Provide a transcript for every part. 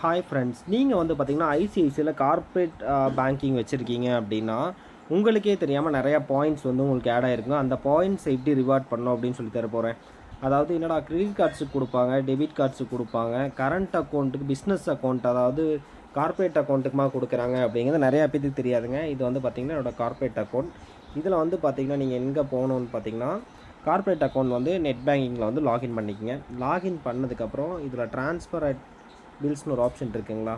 Hi friends, நீங்கள் வந்து பார்த்தீங்கன்னா ஐசிஐசியில் கார்ப்பரேட் பேங்கிங் வச்சுருக்கீங்க அப்படின்னா உங்களுக்கே தெரியாமல் நிறையா பாயிண்ட்ஸ் வந்து உங்களுக்கு ஆட் ஆகிருக்குங்க. அந்த பாயிண்ட்ஸ் எப்படி ரிவார்ட் பண்ணணும் அப்படின்னு சொல்லி தர போகிறேன். அதாவது என்னடா கிரெடிட் கார்ட்ஸுக்கு கொடுப்பாங்க, டெபிட் கார்ட்ஸுக்கு கொடுப்பாங்க, கரண்ட் அக்கௌண்ட்டுக்கு, பிஸ்னஸ் அக்கௌண்ட், அதாவது கார்ப்பரேட் அக்கௌண்ட்டுக்குமா கொடுக்குறாங்க அப்படிங்கிறது நிறையா பேருக்கு தெரியாதுங்க. இது வந்து பார்த்திங்கன்னா என்னோடய கார்ப்பரேட் அக்கௌண்ட். இதில் வந்து பார்த்திங்கன்னா நீங்கள் எங்கே போகணுன்னு பார்த்தீங்கன்னா கார்ப்பரேட் அக்கௌண்ட் வந்து நெட் பேங்கிங்கில் வந்து லாகின் பண்ணிக்கங்க. லாகின் பண்ணதுக்கப்புறம் இதில் ட்ரான்ஸ்ஃபர் பில்ஸ்னு ஒரு ஆப்ஷன் இருக்குங்களா,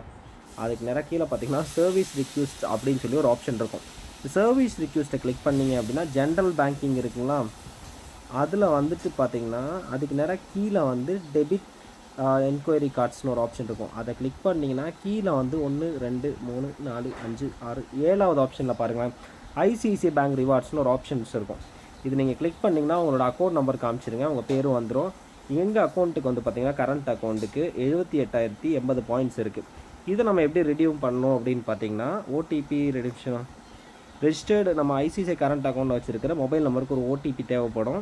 அதுக்கு நிறைய கீழே பார்த்தீங்கன்னா சர்வீஸ் ரிக்வெஸ்ட் அப்படின்னு சொல்லி ஒரு ஆப்ஷன் இருக்கும். சர்வீஸ் ரிக்வெஸ்ட்டை கிளிக் பண்ணிங்க அப்படின்னா ஜென்ரல் பேங்கிங் இருக்குங்களா, அதில் வந்துட்டு பார்த்தீங்கன்னா அதுக்கு நிறைய கீழே வந்து டெபிட் என்கொயரி கார்ட்ஸ்னு ஒரு ஆப்ஷன் இருக்கும். அதை கிளிக் பண்ணிங்கன்னா கீழே வந்து 1 2 3 4 5 6 7வது ஆப்ஷனில் பாருங்களேன், ஐசிஐசிஐ பேங்க் ரிவார்ட்ஸ்னு ஒரு ஆப்ஷன்ஸ் இருக்கும். இது நீங்கள் கிளிக் பண்ணிங்கன்னா உங்களோட அக்கௌண்ட் நம்பர் காமிச்சிருங்க, உங்கள் பேரும் வந்துடும். எங்கள் அக்கௌண்ட்டுக்கு வந்து பார்த்திங்கன்னா கரண்ட் அக்கௌண்ட்டுக்கு 78,080 பாயிண்ட்ஸ் இருக்குது. இதை நம்ம எப்படி ரிடீம் பண்ணணும் அப்படின்னு பார்த்தீங்கன்னா ஓடிபி ரிடீம்ஷன் ரெஜிஸ்டர்டு நம்ம ஐசிஐசிஐ கரண்ட் அக்கௌண்ட் வச்சுருக்கிற மொபைல் நம்பருக்கு ஒரு ஓடிபி தேவைப்படும்.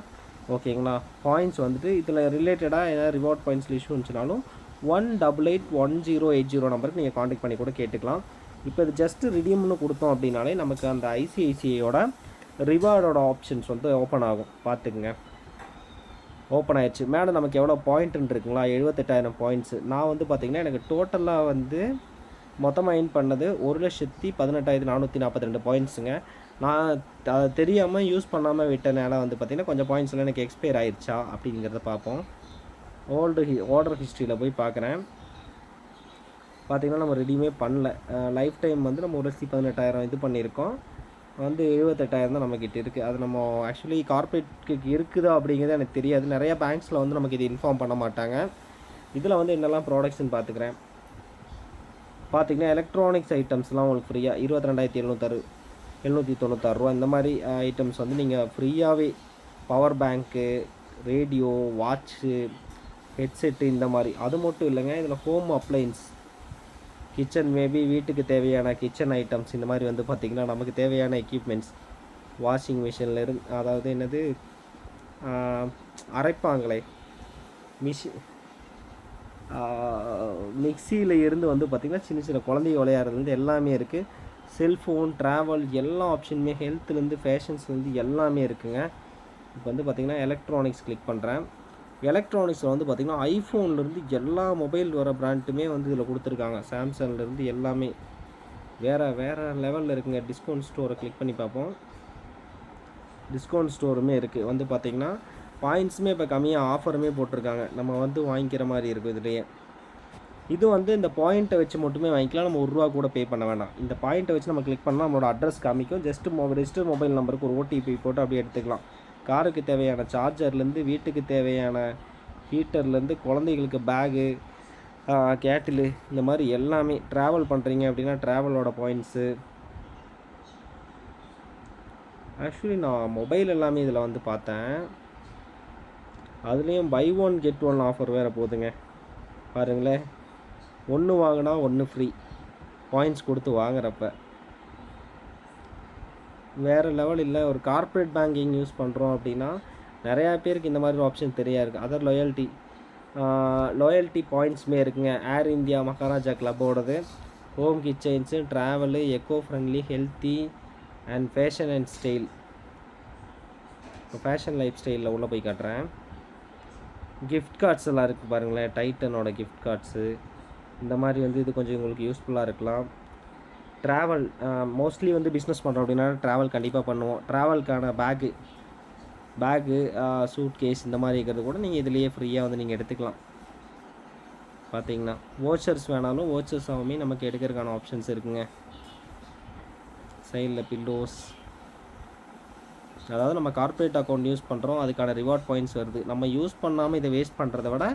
ஓகேங்களா, பாயிண்ட்ஸ் வந்துட்டு இதில் ரிலேட்டடாக ஏதாவது ரிவார்ட் பாயிண்ட்ஸில் இஷ்யூ இருந்துச்சுனாலும் 1881080 நம்பருக்கு நீங்கள் காண்டாக்ட் பண்ணி கூட கேட்டுக்கலாம். இப்போ இது ஜஸ்ட்டு ரிடீம்னு கொடுத்தோம் அப்படின்னாலே நமக்கு அந்த ஐசிஐசிஐயோட ரிவார்டோட ஆப்ஷன்ஸ் வந்து ஓப்பன் ஆகும். பார்த்துக்குங்க, ஓப்பன் ஆயிடுச்சு. மேலே நமக்கு எவ்வளோ பாயிண்ட்டுன்னு இருக்குங்களா, 78,000 பாயிண்ட்ஸு. நான் வந்து பார்த்திங்கன்னா எனக்கு டோட்டலாக வந்து மொத்தமாக எயின் பண்ணது 1,18,442 பாயிண்ட்ஸுங்க. நான் அதை தெரியாமல் யூஸ் பண்ணாமல் விட்டனால வந்து பார்த்திங்கன்னா கொஞ்சம் பாயிண்ட்ஸ்லாம் எனக்கு எக்ஸ்பயர் ஆயிடுச்சா அப்படிங்கிறத பார்ப்போம். ஆர்டர் ஹிஸ்ட்ரியில் போய் பார்க்குறேன். பார்த்திங்கன்னா நம்ம ரெடியுமே பண்ணல. லைஃப் டைம் வந்து நம்ம 1,18,000 இது பண்ணியிருக்கோம். வந்து 78,000 தான் நம்மக்கிட்ட இருக்குது. அது நம்ம ஆக்சுவலி கார்ப்பரேட்டுக்கு இருக்குதா அப்படிங்கிறது எனக்கு தெரியாது. நிறையா பேங்க்ஸில் வந்து நமக்கு இது இன்ஃபார்ம் பண்ண மாட்டாங்க. இதில் வந்து என்னெல்லாம் ப்ராடக்ட்ஸ்ன்னு பார்த்துக்கிறேன். பார்த்திங்கன்னா எலக்ட்ரானிக்ஸ் ஐட்டம்ஸ்லாம் உங்களுக்கு ஃப்ரீயாக 22,796 ரூபா இந்த மாதிரி ஐட்டம்ஸ் வந்து நீங்கள் ஃப்ரீயாகவே பவர் பேங்க்கு, ரேடியோ, வாட்ச்சு, ஹெட்செட்டு இந்த மாதிரி. அது மட்டும் இல்லைங்க, இதில் ஹோம் அப்ளையன்ஸ், கிச்சன் மேபி வீட்டுக்கு தேவையான கிச்சன் ஐட்டம்ஸ் இந்த மாதிரி வந்து பார்த்திங்கன்னா நமக்கு தேவையான எக்யூப்மெண்ட்ஸ், வாஷிங் மிஷின்லேருந்து, அதாவது என்னது அரைப்பாங்களே மிக்சியில் இருந்து வந்து பார்த்திங்கன்னா சின்ன சின்ன குழந்தைங்க விளையாடுறதுலேருந்து எல்லாமே இருக்குது. செல்ஃபோன், ட்ராவல் எல்லா ஆப்ஷனுமே, ஹெல்த்துலேருந்து ஃபேஷன்ஸ்லேருந்து எல்லாமே இருக்குங்க. இப்போ வந்து பார்த்திங்கன்னா எலக்ட்ரானிக்ஸ் கிளிக் பண்ணுறேன். எலக்ட்ரானிக்ஸில் வந்து பார்த்திங்கன்னா ஐஃபோன்லேருந்து எல்லா மொபைல் வர பிராண்டுமே வந்து இதில் கொடுத்துருக்காங்க. சாம்சங்லேருந்து எல்லாமே வேறு லெவலில் இருக்குங்க. டிஸ்கவுண்ட் ஸ்டோரை கிளிக் பண்ணி பார்ப்போம். டிஸ்கவுண்ட் ஸ்டோருமே இருக்குது. வந்து பார்த்திங்கன்னா பாயிண்ட்ஸுமே இப்போ கம்மியாக ஆஃபருமே போட்டிருக்காங்க. நம்ம வந்து வாங்கிக்கிற மாதிரி இருக்கும் இதுலேயே. இது வந்து இந்த பாயிண்ட்டை வச்சு மட்டுமே வாங்கிக்கலாம். நம்ம ₹1 கூட பே பண்ண வேண்டாம். இந்த பாயிண்ட்டை வச்சு நம்ம கிளிக் பண்ணால் நம்மளோட அட்ரஸ் காமிக்கும். ஜஸ்ட்டு ரெஜிஸ்டர் மொபைல் நம்பருக்கு ஒரு ஓடிபி போட்டு அப்படியே எடுத்துக்கலாம். காருக்கு தேவையான சார்ஜர்லேருந்து, வீட்டுக்கு தேவையான ஹீட்டர்லேருந்து, குழந்தைகளுக்கு பேகு, கேட்டிலு இந்த மாதிரி எல்லாமே. ட்ராவல் பண்ணுறீங்க அப்படின்னா ட்ராவலோட பாயிண்ட்ஸு. ஆக்சுவலி நான் மொபைல் எல்லாமே இதில் வந்து பார்த்தேன். அதுலேயும் பை 1 கெட் 1 ஆஃபர் வேறு போகுதுங்க. பாருங்களேன், 1 வாங்கினா 1 ஃப்ரீ பாயிண்ட்ஸ் கொடுத்து வாங்குறப்ப. வேறு லெவல் இல்லை. ஒரு கார்ப்பரேட் பேங்கிங் யூஸ் பண்ணுறோம் அப்படின்னா நிறையா பேருக்கு இந்த மாதிரி ஒரு ஆப்ஷன் தெரியாது. அதர் லாயல்ட்டி பாயிண்ட்ஸுமே இருக்குங்க. ஏர் இந்தியா, மகாராஜா கிளப்போடது, home kitchens, travel, eco friendly, healthy and fashion and style. இப்போ ஃபேஷன் லைஃப் ஸ்டைலில் உள்ளே போய் காட்டுறேன். கிஃப்ட் கார்ட்ஸ் எல்லாம் இருக்குது பாருங்களேன். டைட்டனோட கிஃப்ட் கார்ட்ஸு இந்த மாதிரி வந்து இது கொஞ்சம் உங்களுக்கு யூஸ்ஃபுல்லாக இருக்கலாம். ட்ராவல் மோஸ்ட்லி வந்து பிஸ்னஸ் பண்ணுறோம் அப்படின்னா ட்ராவல் கண்டிப்பாக பண்ணுவோம். ட்ராவலுக்கான பேகு, சூட் கேஸ் இந்த மாதிரி இருக்கிறது கூட நீங்கள் இதிலேயே ஃப்ரீயாக வந்து நீங்கள் எடுத்துக்கலாம். பார்த்தீங்கன்னா வாச்சர்ஸ் வேணாலும் வாச்சர்ஸாகவுமே நமக்கு எடுக்கிறதுக்கான ஆப்ஷன்ஸ் இருக்குங்க. சைடில் பில்லோஸ், அதாவது நம்ம கார்ப்பரேட் அக்கௌண்ட் யூஸ் பண்ணுறோம், அதுக்கான ரிவார்ட் பாயிண்ட்ஸ் வருது. நம்ம யூஸ் பண்ணாமல் இதை வேஸ்ட் பண்ணுறத விட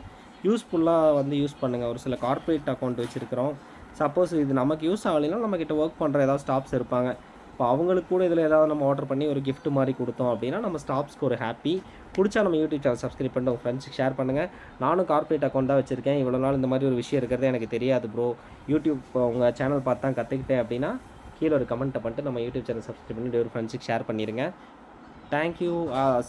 யூஸ்ஃபுல்லாக வந்து யூஸ் பண்ணுங்கள். ஒரு சில கார்ப்பரேட் அக்கௌண்ட் வச்சுருக்கிறோம், சப்போஸ் இது நமக்கு யூஸ் ஆகலைன்னா நம்மக்கிட்ட ஒர்க் பண்ணுற ஏதாவது ஸ்டாஃப்ஸ் இருப்பாங்க. இப்போ அவங்களுக்கு கூட இதில் ஏதாவது நம்ம ஆர்டர் பண்ணி ஒரு கிஃப்ட் மாதிரி கொடுத்தோம் அப்படின்னா நம்ம ஸ்டாஃப்ஸ்க்கு ஒரு ஹாப்பி. பிடிச்சா நம்ம யூடியூப் சேனல் சப்ஸ்கிரைப் பண்ணிட்டு உங்கள் ஃப்ரெண்ட்ஸுக்கு ஷேர் பண்ணுங்கள். நானும் கார்ப்பரேட் அக்கௌண்ட் தான் வச்சுருக்கேன். இவ்வளோ நாள் இந்த மாதிரி ஒரு விஷயம் இருக்கிறது எனக்கு தெரியாது ப்ரோ. யூடியூப் உங்கள் சேனல் பார்த்து தான் கற்றுக்கிட்டேன் அப்படின்னா கீழே ஒரு கமெண்ட்டை பண்ணிட்டு நம்ம யூடியூப் சேனல் சப்ஸ்கிரைப் பண்ணிட்டு ஒரு ஃப்ரெண்ட்ஸுக்கு ஷேர் பண்ணிடுங்க. தேங்க்யூ.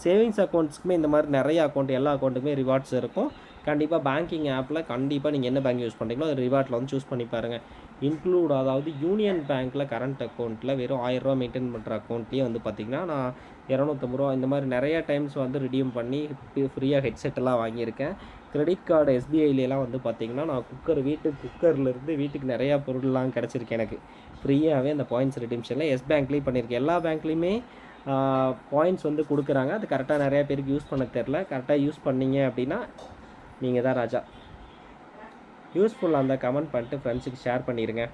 சேவிங்ஸ் அக்கௌண்ட்ஸ்க்குமே இந்த மாதிரி நிறைய அக்கௌண்ட், எல்லா அக்கௌண்ட்டுக்குமே ரிவார்ட்ஸ் இருக்கும். கண்டிப்பாக பேங்கிங் ஆப்பில் கண்டிப்பாக நீங்கள் என்ன பேங்க் யூஸ் பண்ணுறீங்களோ அது ரிவார்டில் வந்து சூஸ் பண்ணி பாருங்கள். இன்க்ளூட் அதாவது யூனியன் பேங்க்கில் கரண்ட் அக்கௌண்ட்டில் வெறும் ரூ. 1000 மெயின்டைன் பண்ணுற அக்கௌண்ட்லேயே வந்து பார்த்திங்கன்னா நான் ரூ. 250 இந்த மாதிரி நிறைய டைம்ஸ் வந்து ரிடீம் பண்ணி ஃப்ரீயாக ஹெட்செட்டெல்லாம் வாங்கியிருக்கேன். கிரெடிட் கார்டு எஸ்பிஐலாம் வந்து பார்த்திங்கன்னா நான் குக்கர்லேருந்து வீட்டுக்கு நிறையா பொருள்லாம் கிடச்சிருக்கு எனக்கு ஃப்ரீயாகவே அந்த பாயிண்ட்ஸ் ரிடீம்ஷனில். எஸ் பேங்க்லேயும் பண்ணியிருக்கேன். எல்லா பேங்க்லேயுமே பாயிண்ட்ஸ் வந்து கொடுக்குறாங்க. அது கரெக்டாக நிறையா பேருக்கு யூஸ் பண்ண தெரில. கரெக்டாக யூஸ் பண்ணிங்க அப்படின்னா நீங்கள் தான் ராஜா. யூஸ்ஃபுல்லாக இருந்தால் கமெண்ட் பண்ணிட்டு ஃப்ரெண்ட்ஸுக்கு ஷேர் பண்ணிடுங்க.